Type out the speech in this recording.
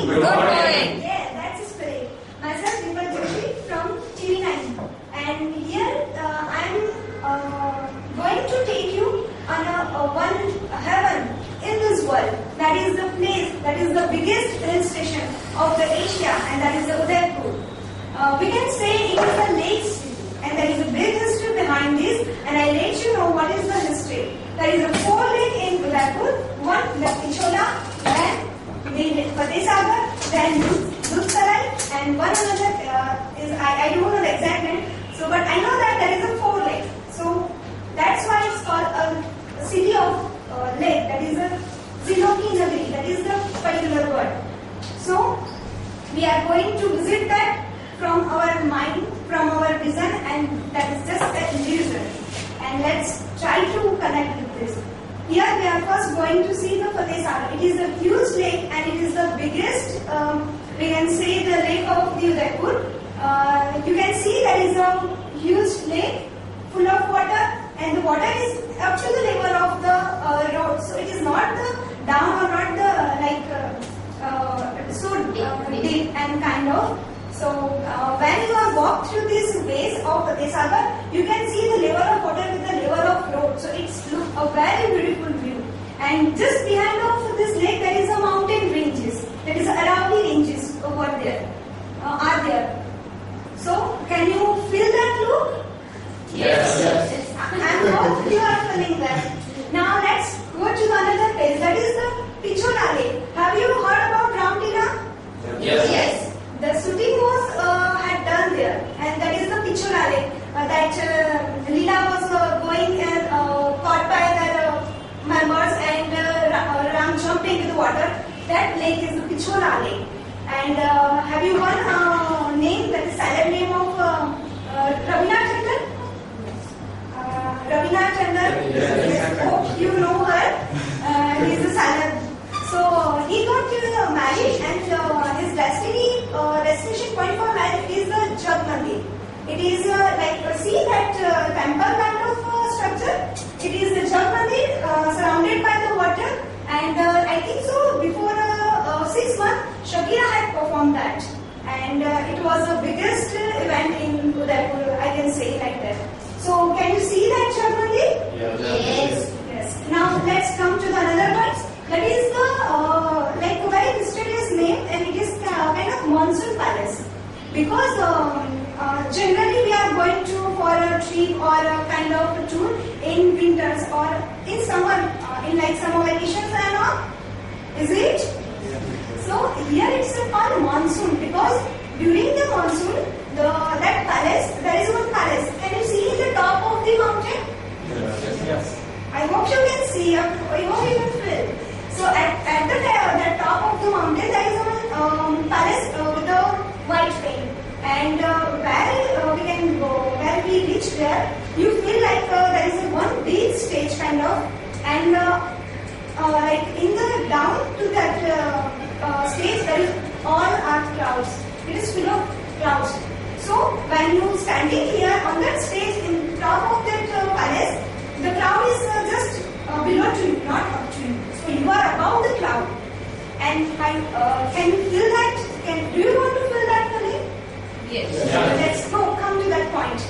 morning. Good morning. Yeah, that's the spirit. Myself, Dimple Joshi from TV9. And here I'm going to take you on one heaven in this world. That is the place, that is the biggest hill station of the Asia, and that is the Udaipur. We can say it is a lake city, and there is a big history behind this, and I'll let you know what is the history. There is a 4 lake in Udaipur, one the Pichola, then the Fateh Sagar, then Dudhsarai, and one another is I don't know the exact name. So, but I know that there is a 4 lake. So that's why it's called a city of lake. That is a Ziloki Nagari. That is the particular word. So we are going to visit that from our mind, from our vision, and that is just an illusion. And let's try to connect with this. Here we are first going to see the Fateh Sagar. It is a huge lake and it is the biggest, we can say, the lake of the Udaipur. You can see there is a huge lake full of water, and the water is up to the level of the road. So it is not the down or not the so deep and kind of. So when you are walk through this ways of Fateh Sagar, you can see the level of water with the level of road. So it's look a very beautiful view. And just behind of this lake there is a mountain ranges. There is Aravalli ranges over there. Are there. So can you feel that look? Yes. I hope you are feeling that. Now let's go to another place. That is the Pichola Lake. Have you heard about Ramlila? Yes. The shooting was had done there, and that is the Pichola Lake. That Leela was going and caught by the members, and Ram jumped into the water. That lake is the Pichola Lake. And have you one name, that is silent name of Ravina Tandon? Ravina Tandon. Yes. Hope you know her. He is a silent. So he got married, and his destination point for life is the Jag Mandir. It is see that temple kind of structure. It is the Jag Mandir surrounded by the water, and I think so before 6 months Shakira had performed that, and it was the biggest event in Udaipur, I can say like that. So can you see that Jag Mandir? Yes. Now let's come to the another part. That is the a very mysterious name, and it is kind of monsoon palace, because generally we are going to for a trip or a kind of a tour in winters or in summer, in like summer vacations and all. Is it? So here it's called monsoon, because during the monsoon, that palace, there is one palace. Can you see in the top of the mountain? Yes. I hope you can see. I hope you can feel. So at the top of the mountain there is a palace with a white paint, and where we can go, where we reach there, you feel like there is one big stage kind of, and like in the down to that stage there is all are clouds. It is full of clouds. So when you standing here on that stage in top of that palace, the cloud is just below to you, not up to you. So you are above the cloud. And can you feel that? Do you want to feel that, Khalid? Yes. Let's go, come to that point.